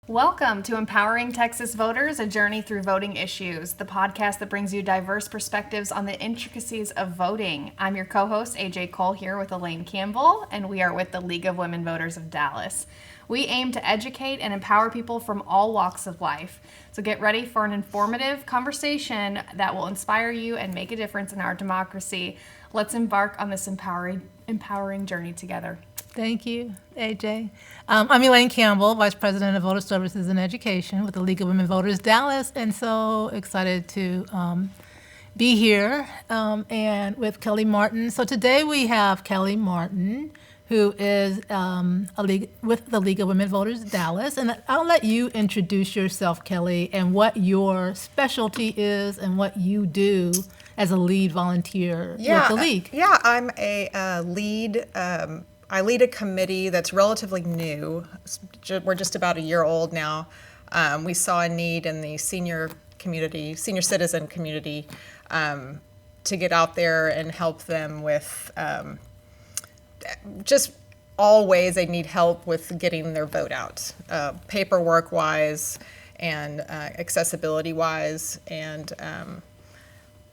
Welcome to Empowering Texas Voters, a journey through voting issues, the podcast that brings you diverse perspectives on the intricacies of voting. I'm your co-host, AJ Cole, here with Elaine Campbell, and we are with the League of Women Voters of Dallas. We aim to educate and empower people from all walks of life. So get ready for an informative conversation that will inspire you and make a difference in our democracy. Let's embark on this empowering journey together. Thank you, AJ. I'm Elaine Campbell, Vice President of Voter Services and Education with the League of Women Voters Dallas, and so excited to be here and with Kelly Martin. So today we have Kelly Martin, who is with the League of Women Voters Dallas, and I'll let you introduce yourself, Kelly, and what your specialty is and what you do as a lead volunteer with the League. I'm a lead. I lead a committee that's relatively new. We're just about a year old now. We saw a need in the senior citizen community, to get out there and help them with just all ways they need help with getting their vote out, paperwork-wise and accessibility-wise. And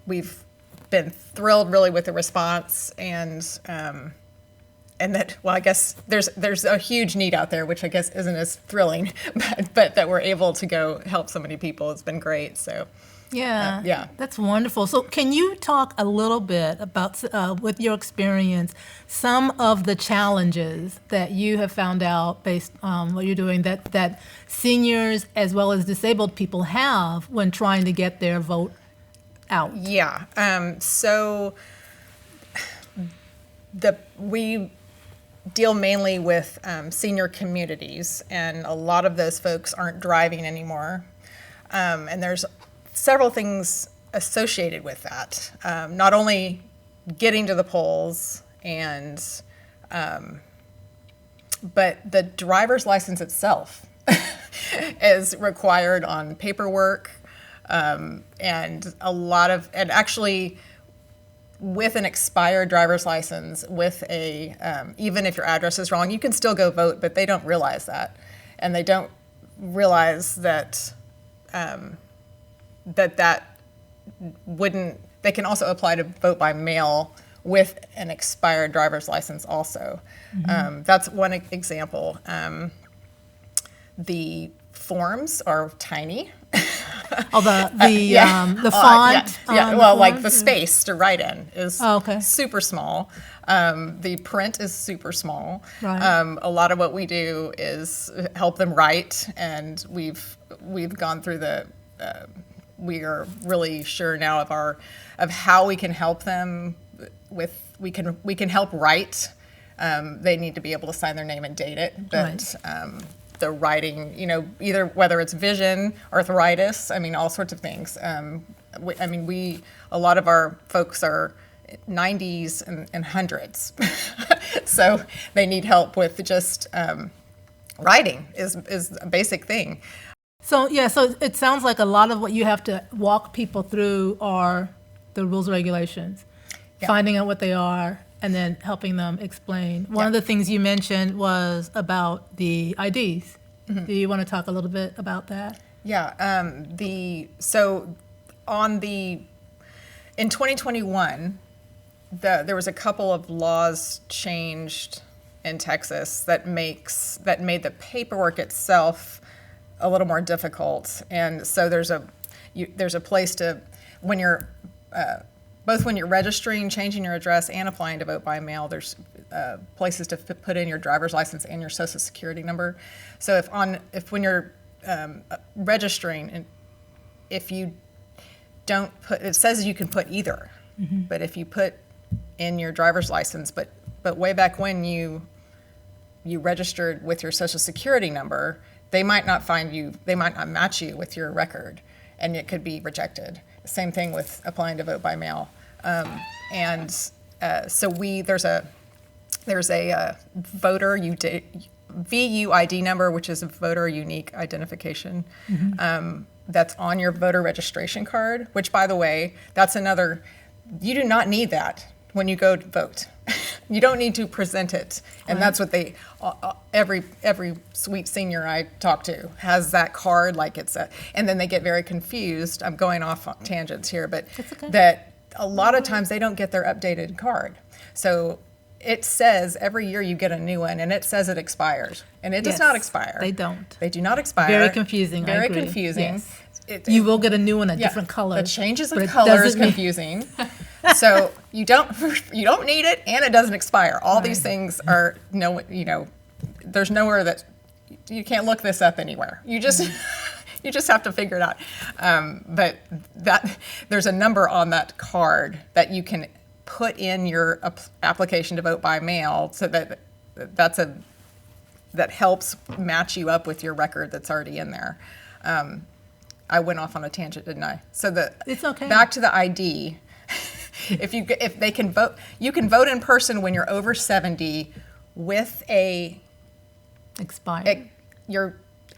we've been thrilled really with the response and that, well, I guess there's a huge need out there, which I guess isn't as thrilling, but that we're able to go help so many people. It's been great. So, yeah, that's wonderful. So, can you talk a little bit about, with your experience, some of the challenges that you have found out based on what you're doing that seniors as well as disabled people have when trying to get their vote out? Yeah. We deal mainly with senior communities, and a lot of those folks aren't driving anymore. And there's several things associated with that. Not only getting to the polls but the driver's license itself is required on paperwork, and actually, with an expired driver's license, with even if your address is wrong, you can still go vote, but they don't realize that. And they don't realize that they can also apply to vote by mail with an expired driver's license also. Mm-hmm. That's one example. The forms are tiny. Oh, the font. Like the space to write in is super small. The print is super small. Right. A lot of what we do is help them write, and we've gone through we are really sure now of how we can help them with. We can help write. They need to be able to sign their name and date it, but. Right. The writing, either whether it's vision, arthritis, all sorts of things. A lot of our folks are 90s and hundreds, so they need help with just writing is a basic thing. So it sounds like a lot of what you have to walk people through are the rules and regulations, finding out what they are, and then helping them explain. One of the things you mentioned was about the IDs. Mm-hmm. Do you want to talk a little bit about that? Yeah. In 2021, there was a couple of laws changed in Texas that made the paperwork itself a little more difficult. And so there's a place to when you're both when you're registering, changing your address, and applying to vote by mail, there's places to put in your driver's license and your social security number. So if when you're registering, and if you don't put, it says you can put either, mm-hmm. but if you put in your driver's license, but way back when you registered with your social security number, they might not find you, they might not match you with your record, and it could be rejected. Same thing with applying to vote by mail. So there's a voter VUID number, which is a voter unique identification, mm-hmm. That's on your voter registration card, which, by the way, that's another, you do not need that when you go to vote. You don't need to present it. And that's what they, every sweet senior I talk to has that card like it's a, and then they get very confused. I'm going off on tangents here, but that a lot of times they don't get their updated card. So it says every year you get a new one, and it says it expires, and it does not expire. They don't. They do not expire. Very confusing. I Very agree. confusing. Yes. You will get a new one, a different color. The changes but of it color is doesn't mean- confusing. So you don't need it, and it doesn't expire. All these things are there's nowhere that you can't look this up anywhere. You just you just have to figure it out. But that there's a number on that card that you can put in your application to vote by mail, so that helps match you up with your record that's already in there. I went off on a tangent, didn't I? So it's okay. Back to the ID. If they can vote, you can vote in person when you're over 70 with expired. You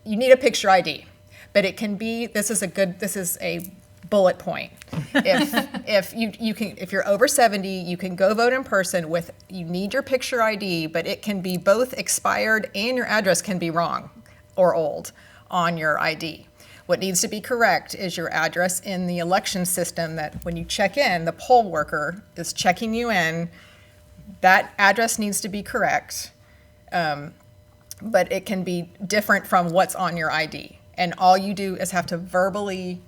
need a picture ID, but it can be. This is a bullet point. If you're over 70, you can go vote in person with. You need your picture ID, but it can be both expired and your address can be wrong or old on your ID. What needs to be correct is your address in the election system, that when you check in, the poll worker is checking you in. That address needs to be correct, but it can be different from what's on your ID. And all you do is have to verbally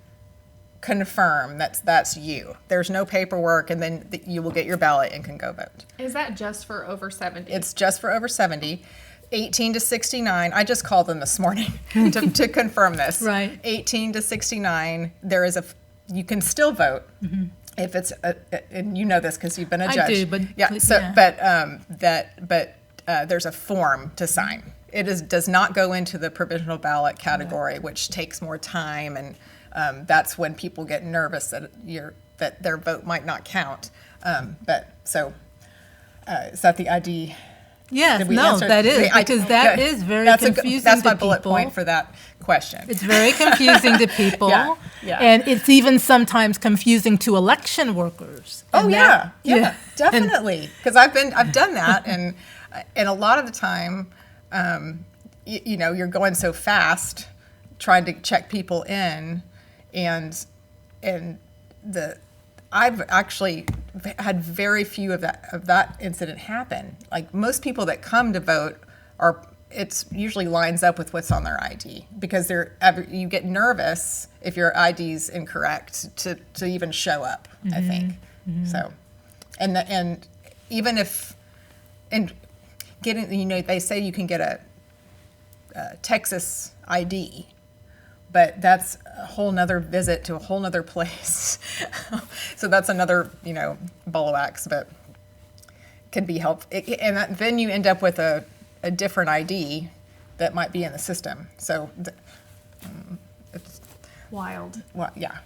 confirm that's you. There's no paperwork, and then you will get your ballot and can go vote. Is that just for over 70? It's just for over 70. 18 to 69, I just called them this morning to confirm this. Right. 18 to 69, you can still vote if it's, and you know this because you've been a judge. I do, but there's a form to sign. It does not go into the provisional ballot category, which takes more time, and that's when people get nervous that their vote might not count. Is that the ID? Yes, no, that is, because that is very confusing to people. That's my bullet point for that question. It's very confusing to people. Yeah. And it's even sometimes confusing to election workers. Oh, yeah, definitely. Because I've done that, and a lot of the time, you're going so fast trying to check people in, and I've actually had very few of that incident happen. Like most people that come to vote it's usually lines up with what's on their ID, because you get nervous if your ID's incorrect to even show up. I think so, and even if getting they say you can get a Texas ID. But that's a whole nother visit to a whole nother place. So that's another, ball of wax, but can be helpful. Then you end up with a different ID that might be in the system. So it's wild. Well, yeah.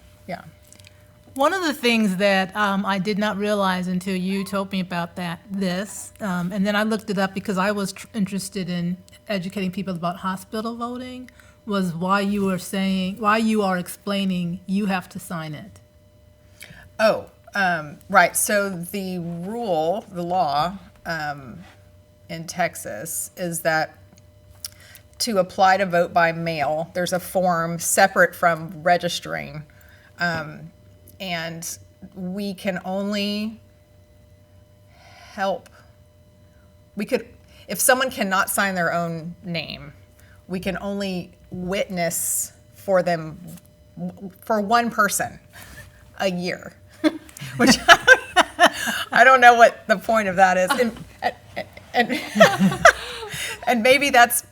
One of the things that I did not realize until you told me about this, and then I looked it up because I was interested in educating people about hospital voting, was why you are explaining you have to sign it. Oh, right. So the law in Texas is that to apply to vote by mail, there's a form separate from registering, and we can only help. If someone cannot sign their own name, we can only witness for them, for one person a year, which I don't know what the point of that is. And maybe that's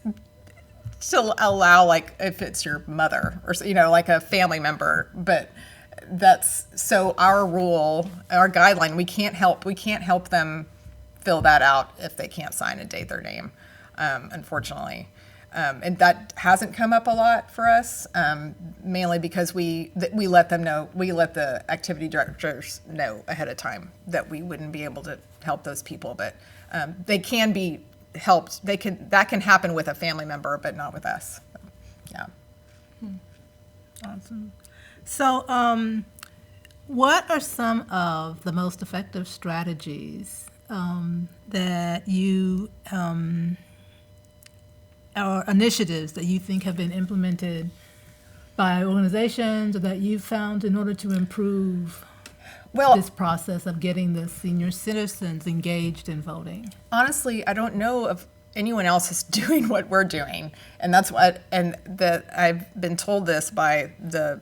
to allow, like, if it's your mother or, like a family member, but that's, so our rule, our guideline, we can't help them fill that out if they can't sign and date their name, unfortunately. And that hasn't come up a lot for us, mainly because we let them know, we let the activity directors know ahead of time that we wouldn't be able to help those people, but they can be helped. That can happen with a family member, but not with us. Yeah. Awesome. So, what are some of the most effective strategies that you or initiatives that you think have been implemented by organizations or that you've found in order to improve this process of getting the senior citizens engaged in voting? Honestly, I don't know of anyone else is doing what we're doing, and that's what. And that I've been told this by the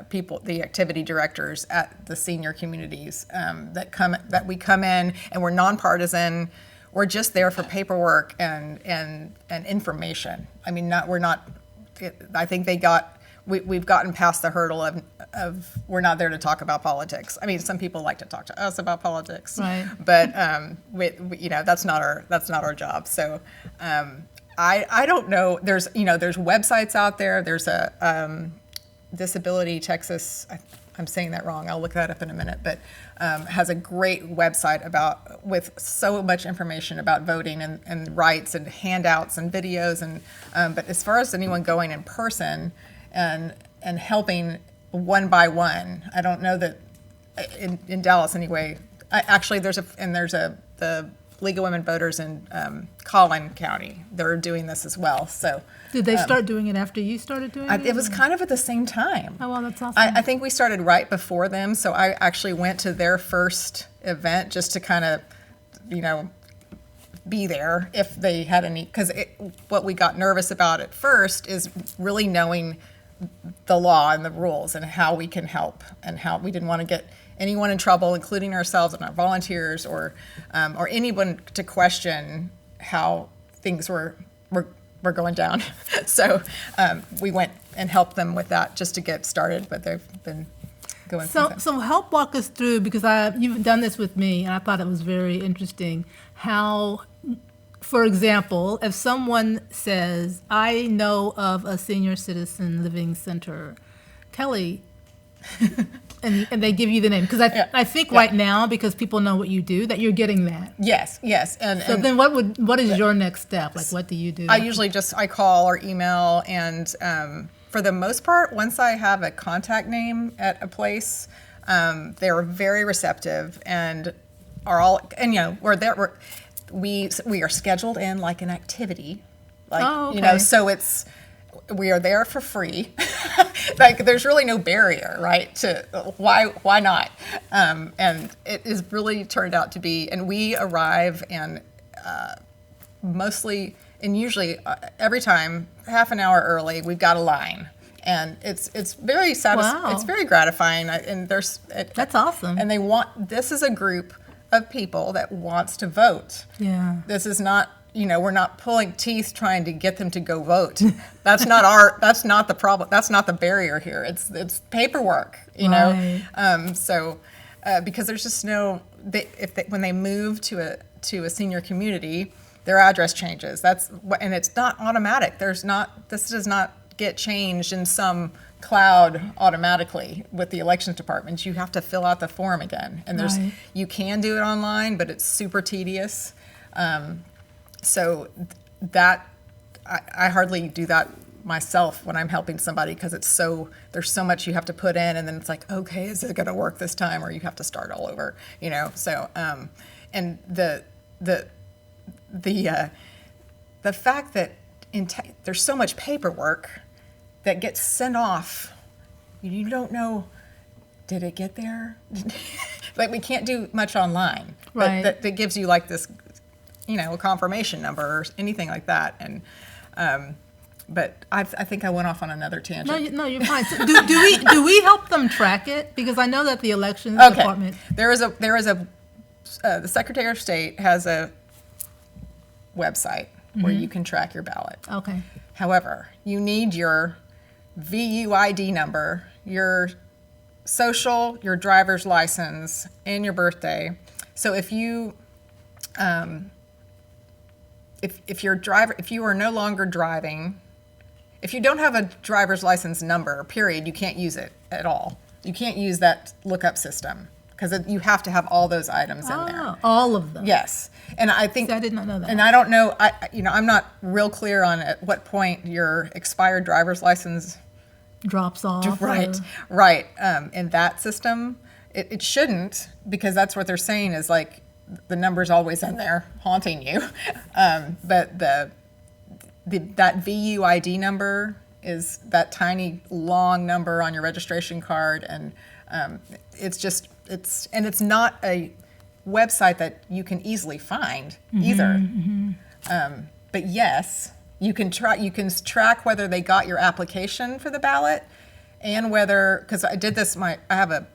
people, the activity directors at the senior communities that we come in and we're nonpartisan. We're just there for paperwork and information. I mean, we're not. I think we've gotten past the hurdle of we're not there to talk about politics. I mean, some people like to talk to us about politics, right? But that's not our job. So I don't know. There's websites out there. There's a Disability Texas. I'm saying that wrong. I'll look that up in a minute. But has a great website with so much information about voting and rights and handouts and videos. But as far as anyone going in person and helping one by one, I don't know that in Dallas anyway. There's the League of Women Voters in Collin County. They're doing this as well. So did they start doing it after you started doing it? It was kind of at the same time. Oh, well, that's awesome. I think we started right before them. So I actually went to their first event just to kind of, be there if they had any. Because what we got nervous about at first is really knowing the law and the rules and how we can help and how we didn't want to get anyone in trouble, including ourselves and our volunteers or anyone to question how things were going down. So we went and helped them with that just to get started, but they've been going since then. So help walk us through, because you've done this with me, and I thought it was very interesting, how, for example, if someone says, I know of a senior citizen living center, Kelly, and they give you the name, because I think right now, because people know what you do, that you're getting that. Yes. So then what is your next step? Like, what do you do? I usually I call or email, and for the most part, once I have a contact name at a place, they're very receptive and we're there. We are scheduled in like an activity, so we are there for free. Like, there's really no barrier, right? To why not? And it is really turned out to be. And we arrive and usually every time half an hour early, we've got a line, and it's very satisfying. Wow. It's very gratifying. And that's awesome. And this is a group of people that wants to vote. Yeah. This is not. We're not pulling teeth trying to get them to go vote. That's not the problem. That's not the barrier here. It's paperwork, Right. Because there's just when they move to a senior community, their address changes. And it's not automatic. This does not get changed in some cloud automatically with the elections department. You have to fill out the form again. And Right. You can do it online, but it's super tedious. So that I hardly do that myself when I'm helping somebody, because there's so much you have to put in, and then it's like, okay, is it going to work this time, or you have to start all over, So and the fact that there's so much paperwork that gets sent off, you don't know, did it get there? Like, we can't do much online, Right. But that gives you like this, a confirmation number or anything like that. And but I think I went off on another tangent. No, you're fine. So do we help them track it? Because I know that the elections department. The Secretary of State has a website where you can track your ballot. Okay. However, you need your VUID number, your social, your driver's license, and your birthday. So if you if you are no longer driving, if you don't have a driver's license number, period, you can't use it at all. You can't use that lookup system, because you have to have all those items in there. All of them. Yes, and I think I did not know that. And I don't know. I'm not real clear on at what point your expired driver's license drops off. Right. In that system, it shouldn't, because that's what they're saying is, like, the number's always in there haunting you. But that VUID number is that tiny long number on your registration card, and it's not a website that you can easily find either. But yes, you can track whether they got your application for the ballot, and whether, because I did this, I have a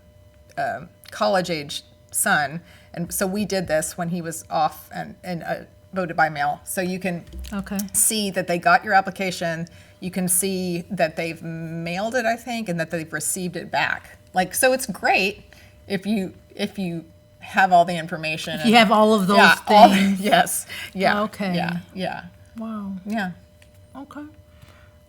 college age son, and so we did this when he was off and voted by mail. So you can see that they got your application. You can see that they've mailed it, I think, and that they've received it back. Like, so it's great if you have all the information. You have all of those things. Yes. Yeah. Okay. Yeah. Yeah. Wow. Yeah. Okay.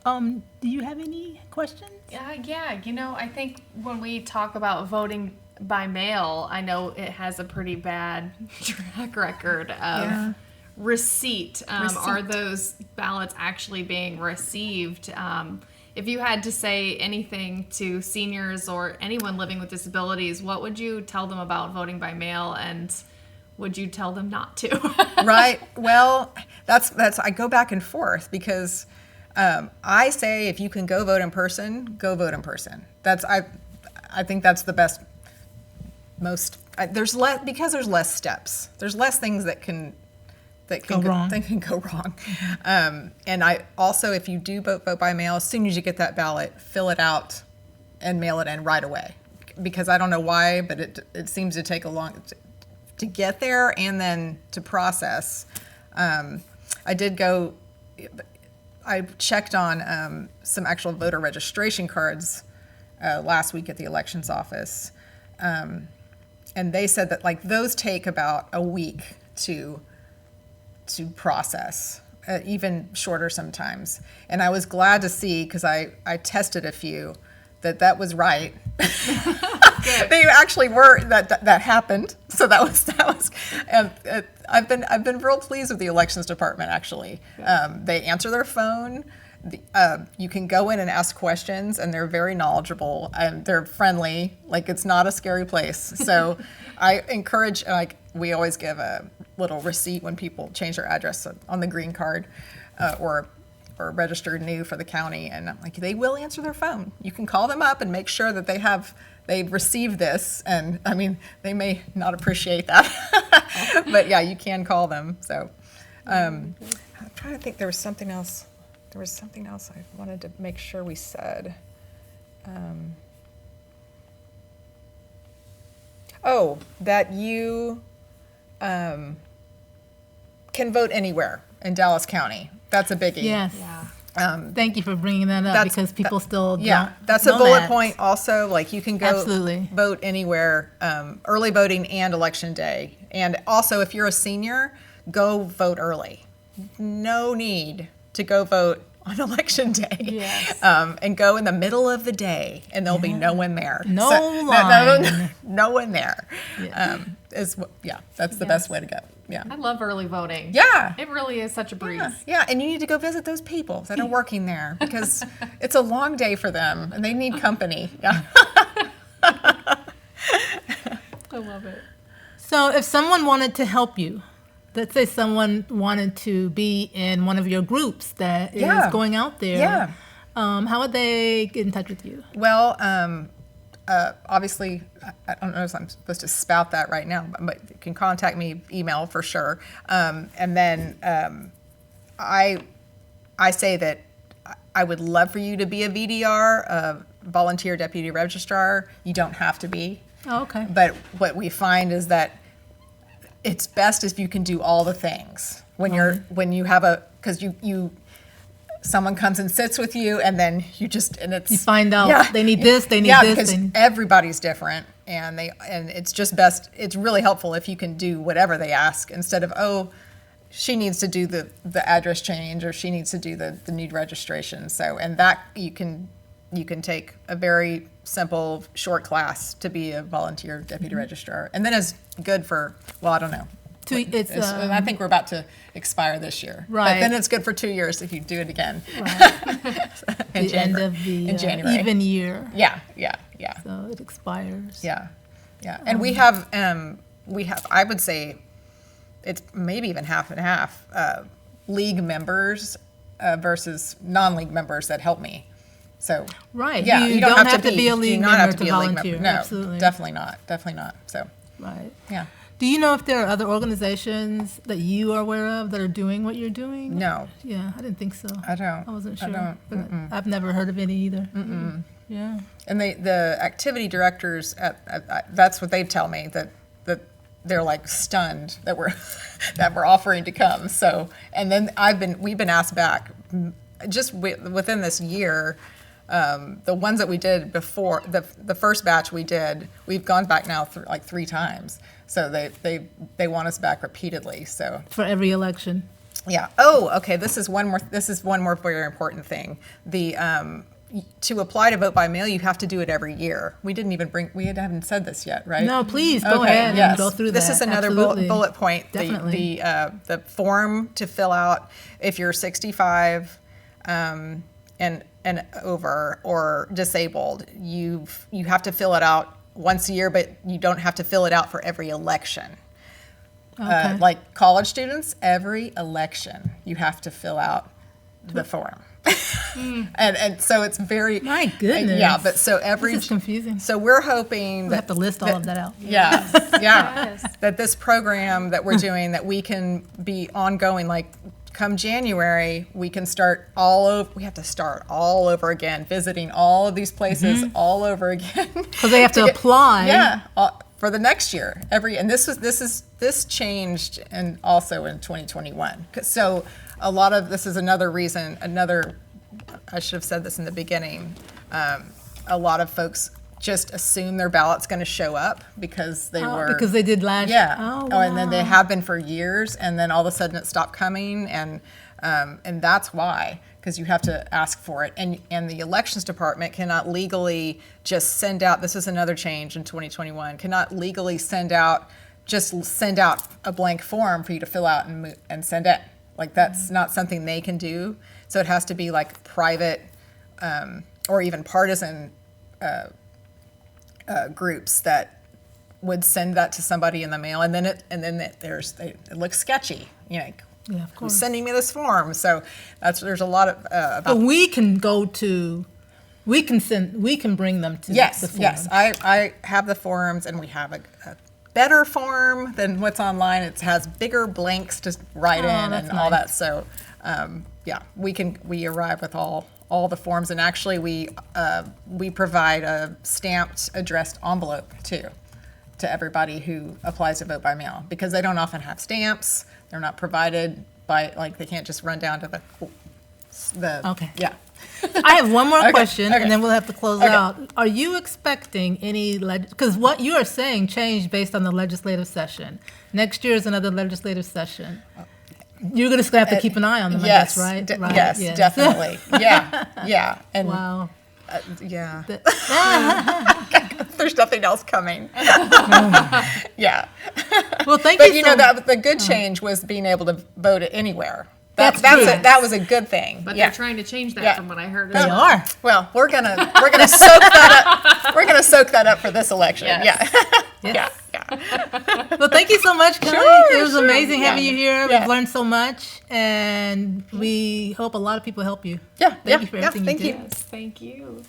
Do you have any questions? Yeah. I think when we talk about voting by mail, I know it has a pretty bad track record of receipt. Are those ballots actually being received? If you had to say anything to seniors or anyone living with disabilities, what would you tell them about voting by mail, and would you tell them not to? Right. Well, that's I go back and forth, because I say if you can go vote in person, go vote in person. I think that's the best. There's less steps. There's less things that can go wrong. And I also, if you do vote by mail, as soon as you get that ballot, fill it out and mail it in right away. Because I don't know why, but it seems to take a long to get there and then to process. I checked on some actual voter registration cards last week at the elections office. And they said that like those take about a week to process, even shorter sometimes. And I was glad to see, because I tested a few, that was right. They actually were, that happened. So that was and I've been real pleased with the elections department, actually. They answer their phone. You can go in and ask questions, and they're very knowledgeable, and they're friendly. Like, it's not a scary place. So I encourage, like, we always give a little receipt when people change their address on the green card, or registered new for the county, and like, they will answer their phone. You can call them up and make sure that they've received this, and I mean, they may not appreciate that, but yeah, you can call them. So I'm trying to think, there was something else I wanted to make sure we said. That you can vote anywhere in Dallas County. That's a biggie. Yes. Yeah. Thank you for bringing that up, because people still don't that's a know bullet that. point also. Like, you can go Absolutely. vote anywhere, early voting and election day. And also, if you're a senior, go vote early. No need to go vote on election day. Yes. And go in the middle of the day, and there'll be no one there. No line. No one there. Yeah. That's the best way to go. Yeah. I love early voting. Yeah. It really is such a breeze. Yeah, and you need to go visit those people that are working there, because it's a long day for them, and they need company. Yeah. I love it. So if someone wanted to help you, let's say someone wanted to be in one of your groups that is going out there, how would they get in touch with you? Well, obviously, I don't know if I'm supposed to spout that right now, but you can contact me, email for sure. And then I say that I would love for you to be a VDR, a volunteer deputy registrar. You don't have to be. Oh, okay. But what we find is that it's best if you can do all the things when you have because someone comes and sits with you, and then you find out they need this, they need this. Because everybody's different, and it's just best. It's really helpful if you can do whatever they ask, instead of, she needs to do the address change, or she needs to do the new registration. So, and that you can take a very simple, short class to be a volunteer deputy registrar, and then it's good for, I don't know. I think we're about to expire this year. Right. But then it's good for 2 years if you do it again. Right. in the end of the in January. even year. Yeah. So it expires. Yeah. And we have, I would say, it's maybe even half and half league members versus non-league members that help me. So Right. yeah, You don't have to be a do league not have member to to be a league volunteer. member. No, Absolutely. definitely not. So Right. yeah, Do you know if there are other organizations that you are aware of that are doing what you're doing? no, Yeah, I didn't think so. I don't. I wasn't sure. I don't. But I've never heard of any either. Yeah. And the activity directors that's what they tell me, that they're like stunned that we're that we're offering to come. So, and then we've been asked back just within this year. The ones that we did before the first batch we've gone back now like 3 times. So they want us back repeatedly. So For every election. yeah. Oh, okay. This is one more very important thing. To apply to vote by mail, you have to do it every year. We haven't said this yet, right? No, please go Okay, ahead yes. and go through This that. is another Absolutely. bullet point. Definitely. The form to fill out if you're 65 and over or disabled, you have to fill it out once a year, but you don't have to fill it out for every election. Okay. Like college students, every election you have to fill out the form. and so it's very My goodness. yeah, but so every This is confusing. So we're hoping We that have to list all of that out. yeah, yeah. Yes. That this program that we're doing, that we can be ongoing, like come January, we can start we have to start all over again, visiting all of these places all over again. Because they have to apply. Yeah, for the next year. And this changed and also in 2021. So a lot of this is another reason, I should have said this in the beginning, a lot of folks just assume their ballot's going to show up because Because they did last yeah. Oh, and then they wow. have been for years, and then all of a sudden it stopped coming, and that's why, because you have to ask for it, and the elections department cannot legally just send out. This is another change in 2021. Cannot legally send out a blank form for you to fill out and send in. Like that's not something they can do. So it has to be like private or even partisan groups that would send that to somebody in the mail, and then it looks sketchy. You know, Yeah, of who's course. sending me this form? So there's a lot of But about. we can we can bring them to Yes, the forum. yes, I have the forms, and we have a better form than what's online. It has bigger blanks to write in that's and all that. nice. So yeah, we arrive with all the forms, and actually we provide a stamped addressed envelope too to everybody who applies to vote by mail, because they don't often have stamps. They're not provided by, like, they can't just run down to the Okay. yeah. I have one more Okay, question, okay. and then we'll have to close Okay. out. Are you expecting any, because what you are saying changed based on the legislative session. Next year is another legislative session. You're going to have to keep an eye on them, I guess, right? Right, Yes, definitely. Yeah. And Wow. yeah. The- There's nothing else coming. Yeah. Well, thank But you you so know, that the good change was being able to vote it anywhere. That's true. That was a good thing. But yeah. they're trying to change that Yeah. from what I heard. They as well. are. Well, we're gonna soak that up. We're gonna soak that up for this election. Yes. Yeah. Yes. Yeah. Well, thank you so much, Kelly. Sure, It was sure. amazing having Yeah. you here. Yeah. We've learned so much, and we hope a lot of people help you. Yeah. Thank you for Yeah. everything Thank you you. did. Yes, thank you.